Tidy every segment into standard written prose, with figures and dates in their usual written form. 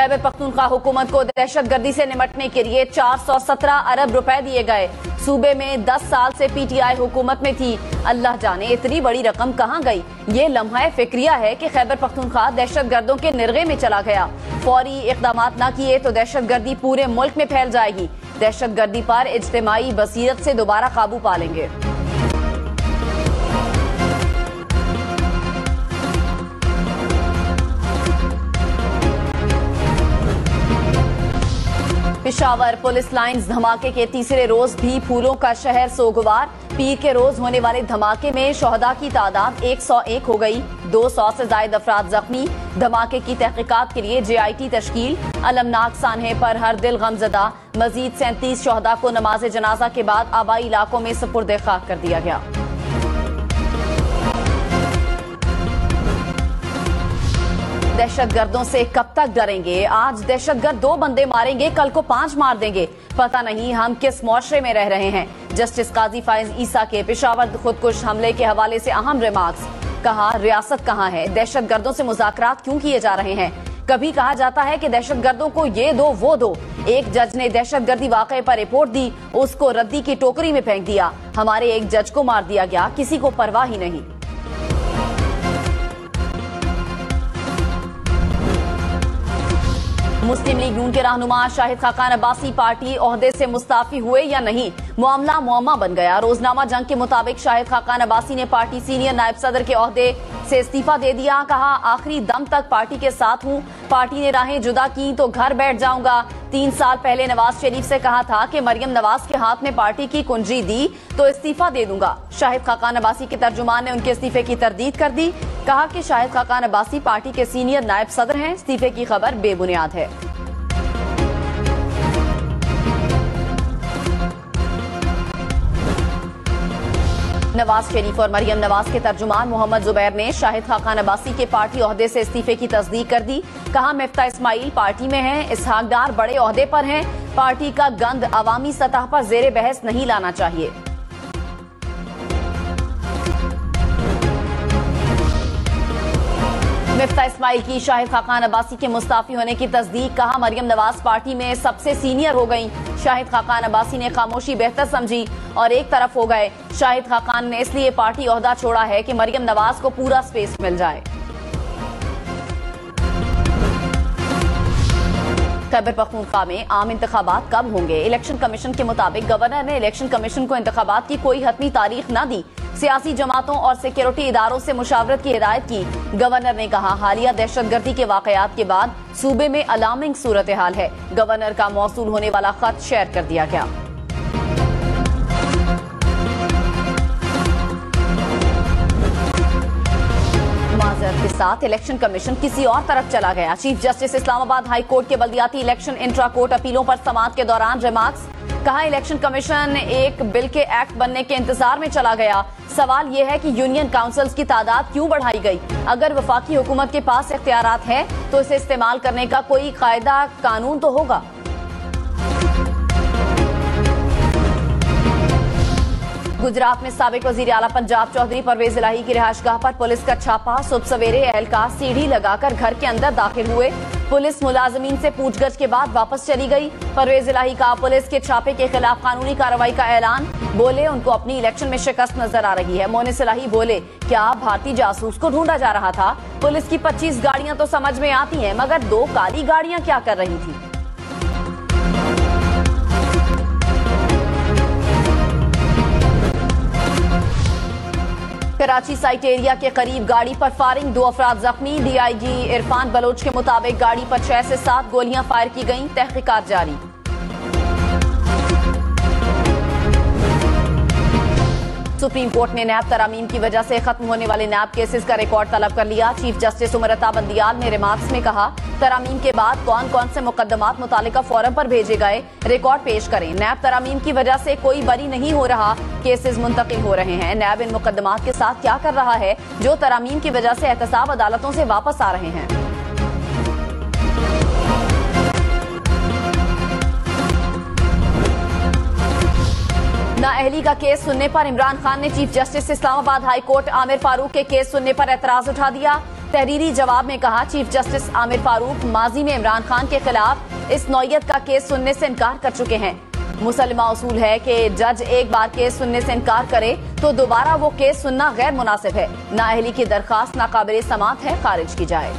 खैबर पख्तूनख्वा हुकूमत को दहशतगर्दी से निपटने के लिए 417 अरब रुपए दिए गए। सूबे में 10 साल से पीटीआई हुकूमत में थी। अल्लाह जाने इतनी बड़ी रकम कहां गई। ये लम्हा फिक्रिया है कि खैबर पख्तूनख्वा दहशतगर्दों के निर्गे में चला गया। फौरी इकदाम न किए तो दहशतगर्दी पूरे मुल्क में फैल जाएगी। दहशतगर्दी पर इज्तिमाई बसीरत से दोबारा काबू पा लेंगे। पेशावर पुलिस लाइन्स धमाके के तीसरे रोज भी फूलों का शहर सोगवार। पीर के रोज होने वाले धमाके में शोहदा की तादाद 101 हो गई। 200 से ज्यादा अफराद जख्मी। धमाके की तहकीकात के लिए JIT तश्कील। अलमनाक सानहे पर हर दिल गमजदा। मजीद 37 शोहदा को नमाज जनाजा के बाद आबाई इलाकों में सुपुर्द खाक कर दिया गया। दहशतगर्दों से कब तक डरेंगे। आज दहशतगर्द 2 बंदे मारेंगे, कल को 5 मार देंगे। पता नहीं हम किस मुआशरे में रह रहे हैं। जस्टिस काजी फाइज ईसा के पेशावर खुदकुश हमले के हवाले से अहम रिमार्क्स। कहा, रियासत कहां है, दहशतगर्दों से मुज़ाकरात क्यों किए जा रहे हैं। कभी कहा जाता है कि दहशतगर्दों को ये दो वो दो। एक जज ने दहशतगर्दी वाक़े पर रिपोर्ट दी, उसको रद्दी की टोकरी में फेंक दिया। हमारे एक जज को मार दिया गया, किसी को परवाह ही नहीं। मुस्लिम लीग नून के रहनुमा शाहिद खाकान अब्बासी पार्टी ओहदे से मुस्ताफी हुए या नहीं, मामला मुअम्मा बन गया। रोजनामा जंग के मुताबिक शाहिद खाकान अब्बासी ने पार्टी सीनियर नायब सदर के ओहदे से इस्तीफा दे दिया। कहा, आखिरी दम तक पार्टी के साथ हूं। पार्टी ने राहें जुदा की तो घर बैठ जाऊंगा। 3 साल पहले नवाज शरीफ से कहा था कि मरियम नवाज के हाथ में पार्टी की कुंजी दी तो इस्तीफा दे दूंगा। शाहिद खाकान अब्बासी के तर्जुमान ने उनके इस्तीफे की तरदीद कर दी। कहा कि शाहिद खाकान अब्बासी पार्टी के सीनियर नायब सदर हैं। इस्तीफे की खबर बेबुनियाद है। नवाज शरीफ और मरियम नवाज के तर्जुमान मोहम्मद जुबैर ने शाहिद खाकान अब्बासी के पार्टी ओहदे से इस्तीफे की तस्दीक कर दी। कहा, मिफ्ता इस्माइल पार्टी में हैं, इसहाक डार बड़े ओहदे पर हैं। पार्टी का गंद अवामी सतह पर जेरे बहस नहीं लाना चाहिए। मिफ्ता इस्माइल की शाहिद खाकान अब्बासी के मुस्ताफी होने की तस्दीक। कहा, मरियम नवाज पार्टी में सबसे सीनियर हो गई। शाहिद खाकान अब्बासी ने खामोशी बेहतर समझी और एक तरफ हो गए। शाहिद खाकान ने इसलिए पार्टी ओहदा छोड़ा है कि मरियम नवाज को पूरा स्पेस मिल जाए। खैबर पख्तूनख्वा में आम इंतखाबात कब होंगे। इलेक्शन कमीशन के मुताबिक गवर्नर ने इलेक्शन कमीशन को इंतखाबात की कोई हतमी तारीख न दी। सियासी जमातों और सिक्योरिटी इदारों से मुशावरत की हिदायत की। गवर्नर ने कहा, हालिया दहशतगर्दी के वाकयात के बाद सूबे में अलार्मिंग सूरत हाल है। गवर्नर का मौसूल होने वाला खत शेयर कर दिया गया। माजरत के साथ इलेक्शन कमीशन किसी और तरफ चला गया। Chief justice Islamabad high court के बल्दियाती इलेक्शन इंट्रा कोर्ट अपीलों पर समाअत के दौरान रिमार्क्स। कहा, इलेक्शन कमीशन एक बिल के एक्ट बनने के इंतजार में चला गया। सवाल यह है कि यूनियन काउंसिल्स की तादाद क्यों बढ़ाई गई। अगर वफाकी हुकूमत के पास इख्तियारात है तो इसे इस्तेमाल करने का कोई कायदा कानून तो होगा। गुजरात में साबिक वजीर आला पंजाब चौधरी परवेज इलाही की रिहायशगाह पर पुलिस का छापा। सुबह सवेरे एहलकार सीढ़ी लगाकर घर के अंदर दाखिल हुए। पुलिस मुलाजमीन से पूछगछ के बाद वापस चली गई। परवेज इलाही का पुलिस के छापे के खिलाफ कानूनी कार्रवाई का ऐलान। बोले, उनको अपनी इलेक्शन में शिकस्त नजर आ रही है। मोनिस इलाही बोले, क्या भारतीय जासूस को ढूंढा जा रहा था। पुलिस की 25 गाड़ियां तो समझ में आती हैं, मगर 2 काली गाड़ियां क्या कर रही थी। कराची साइट एरिया के करीब गाड़ी पर फायरिंग, 2 अफराद जख्मी। DIG इरफान बलोच के मुताबिक गाड़ी पर 6 से 7 गोलियां फायर की गईं। तहकीकात जारी। सुप्रीम कोर्ट ने नैब तरामीम की वजह से खत्म होने वाले नैब केसेस का रिकॉर्ड तलब कर लिया। चीफ जस्टिस उमर अता बंदियाल ने रिमार्क्स में कहा, तरामीम के बाद कौन कौन से मुकदमात मुतालिका फोरम पर भेजे गए, रिकॉर्ड पेश करें। नैब तरामीम की वजह से कोई बरी नहीं हो रहा, केसेस मुंतकिल हो रहे हैं। नैब इन मुकदमात के साथ क्या कर रहा है जो तरामीम की वजह से एहतसाब अदालतों से वापस आ रहे हैं। नाअहली का केस सुनने पर इमरान खान ने chief justice Islamabad high court Aamir Farooq के केस सुनने पर एतराज उठा दिया। तहरीरी जवाब में कहा, चीफ जस्टिस आमिर फारूक माजी में इमरान खान के खिलाफ इस नौयत का केस सुनने से इनकार कर चुके हैं। मुसल्लमा उसूल है कि जज एक बार केस सुनने से इनकार करे तो दोबारा वो केस सुनना गैर मुनासिब है। नाअहली की दरखास्त नाकाबिले समाअत है, खारिज की जाए।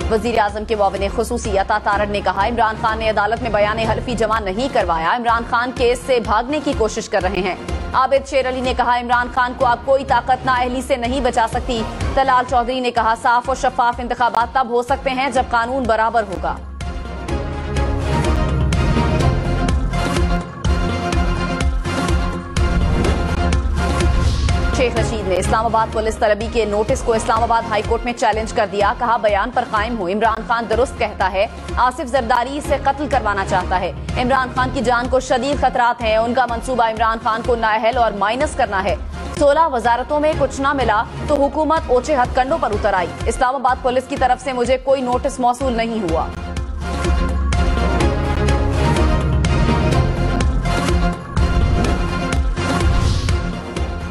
वजीर आजम के मुआविन खुसूसी अता तारड़ ने कहा, इमरान खान ने अदालत में बयान हल्फी जमा नहीं करवाया। इमरान खान केस से भागने की कोशिश कर रहे हैं। आबिद शेर अली ने कहा, इमरान खान को अब कोई ताकत नाअहली से नहीं बचा सकती। तलाल चौधरी ने कहा, साफ और शफाफ इंतखाबात तब हो सकते हैं जब कानून बराबर होगा। शेख रशीद ने इस्लामाबाद पुलिस तलबी के नोटिस को इस्लामाबाद हाई कोर्ट में चैलेंज कर दिया। कहा, बयान पर कायम हो। इमरान खान दुरुस्त कहता है, आसिफ जरदारी से कत्ल करवाना चाहता है। इमरान खान की जान को शदीद खतरात हैं। उनका मंसूबा इमरान खान को नाअहल और माइनस करना है। 16 वजारतों में कुछ न मिला तो हुकूमत ओछे हथकंडों पर उतर आई। इस्लामाबाद पुलिस की तरफ से मुझे कोई नोटिस मौसूल नहीं हुआ।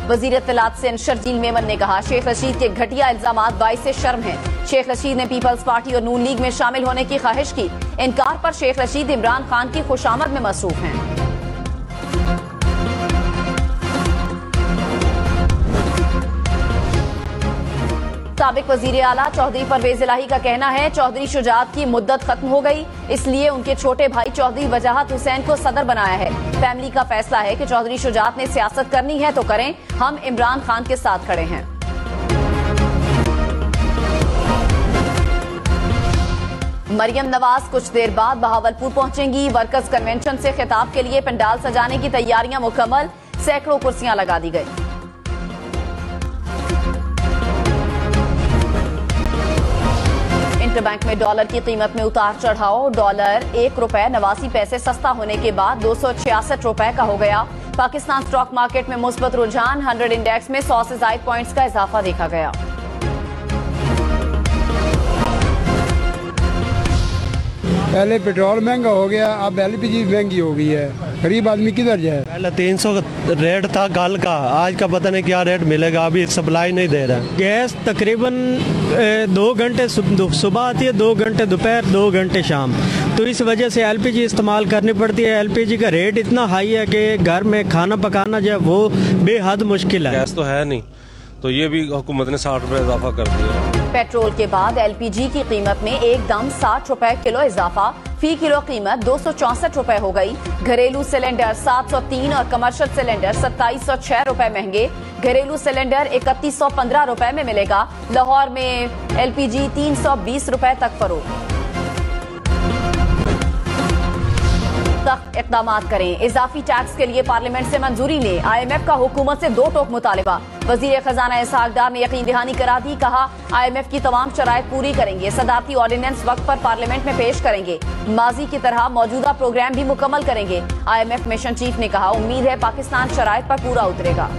वजीर इत्तलात से शर्जील मेमन ने कहा, शेख रशीद के घटिया इल्जामात बाइसे शर्म हैं। शेख रशीद ने पीपल्स पार्टी और नून लीग में शामिल होने की ख्वाहिश की। इनकार पर शेख रशीद इमरान खान की खुशामद में मसरूफ हैं। साबिक वजीर आला चौधरी परवेज इलाही का कहना है, चौधरी शुजात की मुद्दत खत्म हो गई, इसलिए उनके छोटे भाई चौधरी वजाहत हुसैन को सदर बनाया है। फैमिली का फैसला है कि चौधरी शुजात ने सियासत करनी है तो करें, हम इमरान खान के साथ खड़े हैं। मरियम नवाज कुछ देर बाद बहावलपुर पहुंचेंगी। वर्कर्स कन्वेंशन से खिताब के लिए पंडाल सजाने की तैयारियां मुकम्मल, सैकड़ों कुर्सियां लगा दी गई। इंटरबैंक में डॉलर की कीमत में उतार चढ़ाव। डॉलर ₹1.89 सस्ता होने के बाद 266 रुपए का हो गया। पाकिस्तान स्टॉक मार्केट में मुस्बत रुझान। 100 इंडेक्स में 100 से ज्यादा पॉइंट्स का इजाफा देखा गया। पहले पेट्रोल महंगा हो गया, अब LPG महंगी हो गई है। गरीब आदमी किधर जाए? पहले 300 रेट था कल का, आज का पता नहीं क्या रेट मिलेगा। अभी सप्लाई नहीं दे रहा है। गैस तकरीबन 2 घंटे सुबह आती है, 2 घंटे दोपहर, 2 घंटे शाम। तो इस वजह से LPG इस्तेमाल करनी पड़ती है। LPG का रेट इतना हाई है कि घर में खाना पकाना जो है वो बेहद मुश्किल है। गैस तो है नहीं, तो ये भी हुकूमत ने 60 रुपए इजाफा कर दिया। पेट्रोल के बाद LPG की कीमत में एकदम 60 रुपए किलो इजाफा। फी किलो कीमत 264 रुपए हो गई। घरेलू सिलेंडर 703 और कमर्शियल सिलेंडर 2706 रुपए महंगे। घरेलू सिलेंडर 3115 रुपए में मिलेगा। लाहौर में LPG 320 रुपए तक फरोख्त। सख्त इक़दामात करें, इजाफी टैक्स के लिए पार्लियामेंट से मंजूरी लें। IMF का हुकूमत से 2 टोक मुतालिबा। वजीर खजाना इसहाक डार ने यकीन दहानी करा दी। कहा, IMF की तमाम शराइत पूरी करेंगे। सदारती ऑर्डिनेंस वक्त पर पार्लियामेंट में पेश करेंगे। माजी की तरह मौजूदा प्रोग्राम भी मुकम्मल करेंगे। IMF मिशन चीफ ने कहा, उम्मीद है पाकिस्तान शराइत पर पूरा उतरेगा।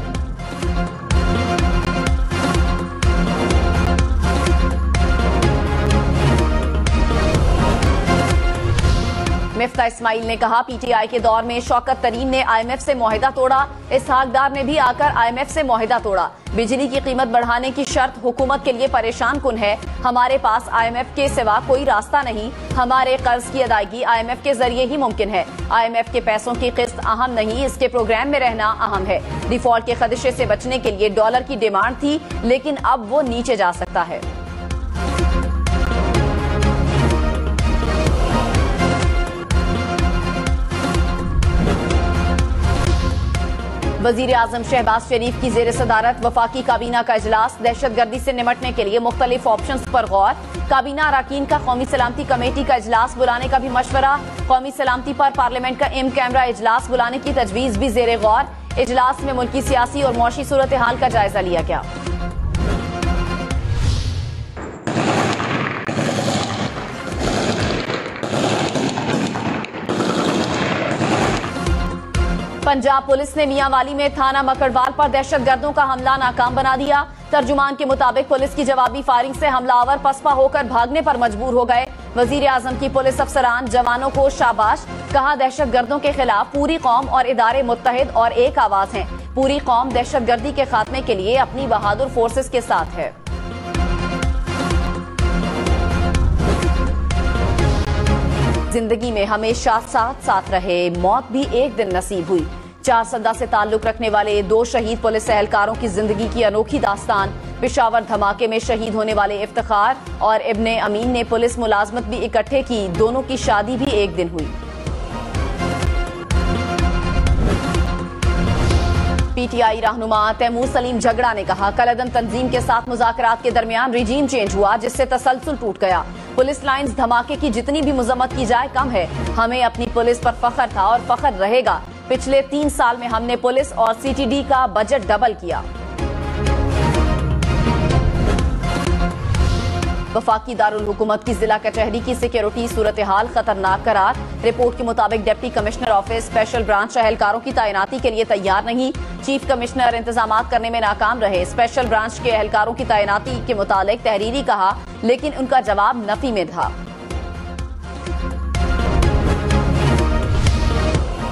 मिफ्ता इस्माइल ने कहा, PTI के दौर में शौकत तरीन ने IMF से मुआहिदा तोड़ा। इसहाक डार ने भी आकर IMF से मुआहिदा तोड़ा। बिजली की कीमत बढ़ाने की शर्त हुकूमत के लिए परेशान कुन है। हमारे पास IMF के सिवा कोई रास्ता नहीं। हमारे कर्ज की अदायगी IMF के जरिए ही मुमकिन है। IMF के पैसों की किस्त अहम नहीं, इसके प्रोग्राम में रहना अहम है। डिफॉल्ट के खदशे से बचने के लिए डॉलर की डिमांड थी, लेकिन अब वो नीचे जा सकता है। वजीर आजम शहबाज शरीफ की जेर सदारत वफाकी काबीना का इजलास। दहशतगर्दी से निमटने के लिए मुख्तलिफ ऑप्शंस पर गौर। काबीना अरकान का कौमी सलामती कमेटी का इजलास बुलाने का भी मशवरा। कौमी सलामती पर पार्लियामेंट का इन कैमरा इजलास बुलाने की तजवीज भी जेर गौर। इजलास में मुल्की सियासी और मौशी सूरत हाल का जायजा लिया गया। पंजाब पुलिस ने मियांवाली में थाना मकड़वाल पर दहशतगर्दों का हमला नाकाम बना दिया। तर्जुमान के मुताबिक पुलिस की जवाबी फायरिंग से हमलावर पसपा होकर भागने पर मजबूर हो गए। वजीर आजम की पुलिस अफसरान जवानों को शाबाश, कहा दहशतगर्दों के खिलाफ पूरी कौम और इदारे मुत्तहिद और एक आवाज हैं। पूरी कौम दहशतगर्दी के खात्मे के लिए अपनी बहादुर फोर्सेस के साथ है। जिंदगी में हमेशा साथ साथ रहे, मौत भी एक दिन नसीब हुई। 4 सदा से ताल्लुक रखने वाले 2 शहीद पुलिस एहलकारों की जिंदगी की अनोखी दास्तान। पेशावर धमाके में शहीद होने वाले इफ्तिखार और इब्ने अमीन ने पुलिस मुलाजमत भी इकट्ठे की। दोनों की शादी भी एक दिन हुई। पीटीआई रहनुमा तैमूर सलीम झगड़ा ने कहा, कलअदम तंजीम के साथ मुज़ाकरात के दरमियान रिजीम चेंज हुआ, जिससे तसलसल टूट गया। पुलिस लाइंस धमाके की जितनी भी मजम्मत की जाए कम है। हमें अपनी पुलिस पर फख्र था और फख्र रहेगा। पिछले 3 साल में हमने पुलिस और सीटीडी का बजट डबल किया। वफाकी दारुल हुकूमत की जिला कचहरी की सिक्योरिटी सूरत हाल खतरनाक करार। रिपोर्ट के मुताबिक deputy commissioner office special branch एहलकारों की तैनाती के लिए तैयार नहीं। चीफ कमिश्नर इंतजामात करने में नाकाम रहे। स्पेशल ब्रांच के एहलकारों की तैनाती के मुतालिक तहरीरी कहा, लेकिन उनका जवाब नफी में था।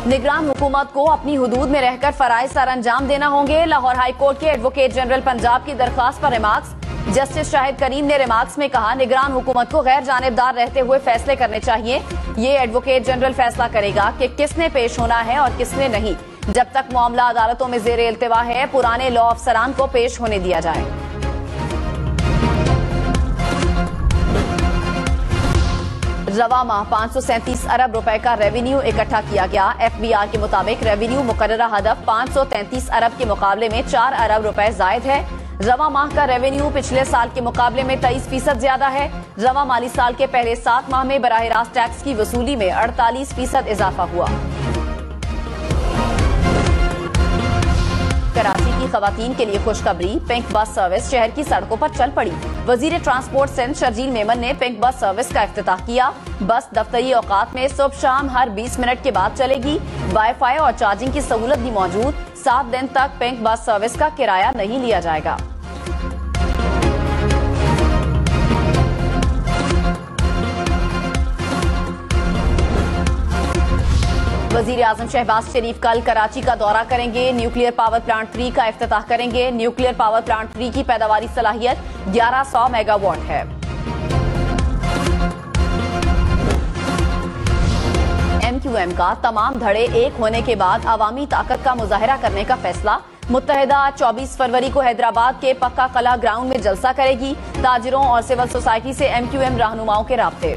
निगरान हुकूमत को अपनी हुदूद में रहकर फराइज सर अंजाम देना होंगे। लाहौर हाई कोर्ट के एडवोकेट जनरल पंजाब की दरख्वास्त पर रिमार्क्स। जस्टिस शाहिद करीम ने रिमार्क्स में कहा, निगरान हुकूमत को गैर जानिबदार रहते हुए फैसले करने चाहिए। ये एडवोकेट जनरल फैसला करेगा कि किसने पेश होना है और किसने नहीं। जब तक मामला अदालतों में जेर इल्तिवा है, पुराने लॉ अफसरान को पेश होने दिया जाए। रवा माह 537 अरब रुपए का रेवेन्यू इकट्ठा किया गया। एफबीआर के मुताबिक रेवेन्यू मुकर्ररा हदफ 533 अरब के मुकाबले में 4 अरब रुपए जायद है। रवा माह का रेवेन्यू पिछले साल के मुकाबले में 23% ज्यादा है। रवा माली साल के पहले 7 माह में बराह रास्त टैक्स की वसूली में 48% इजाफा हुआ। कराची की खवातीन के लिए खुशखबरी, पिंक बस सर्विस शहर की सड़कों पर चल पड़ी। वजीर ट्रांसपोर्ट सिंध शर्जील मेमन ने पिंक बस सर्विस का इफ्तिताह किया। बस दफ्तरी औकात में सुबह शाम हर 20 मिनट के बाद चलेगी। वाईफाई और चार्जिंग की सहूलत भी मौजूद। 7 दिन तक पिंक बस सर्विस का किराया नहीं लिया जाएगा। वजीर आजम शहबाज शरीफ कल कराची का दौरा करेंगे। न्यूक्लियर पावर प्लांट 3 का इफ्तिताह करेंगे। न्यूक्लियर पावर प्लांट 3 की पैदावारी सलाहियत 1100 मेगावाट है। MQM का तमाम धड़े एक होने के बाद अवामी ताकत का मुजाहरा करने का फैसला। मुत्तहिदा 24 फरवरी को हैदराबाद के पक्का कला ग्राउंड में जलसा करेगी। ताजिरों और सिविल सोसाइटी से MQM रहनुमाओं के राब्ते।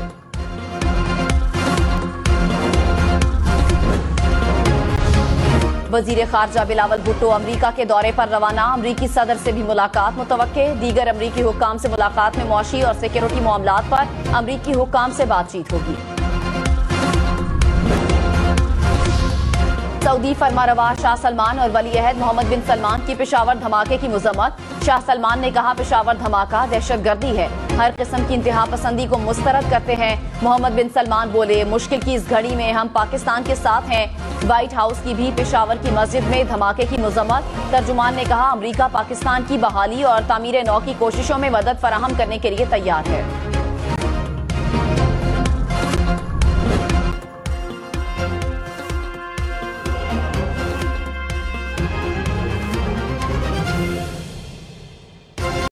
वजीर खारजा बिलावल भुट्टो अमरीका के दौरे पर रवाना। अमरीकी सदर से भी मुलाकात मुतवक्के। दीगर अमरीकी हुक्काम से मुलाकात में मौशी और सिक्योरिटी मामलात पर अमरीकी हुक्काम से बातचीत होगी। सऊदी फरमारवा शाह सलमान और वली अहद मोहम्मद बिन सलमान की पेशावर धमाके की मुजम्मत। शाह सलमान ने कहा, पेशावर धमाका दहशतगर्दी है, हर किस्म की इंतहा पसंदी को मुस्तरद करते हैं। मोहम्मद बिन सलमान बोले, मुश्किल की इस घड़ी में हम पाकिस्तान के साथ हैं। व्हाइट हाउस की भी पेशावर की मस्जिद में धमाके की मुजम्मत। तर्जुमान ने कहा, अमरीका पाकिस्तान की बहाली और तामीर नौ की कोशिशों में मदद फराहम करने के लिए तैयार है।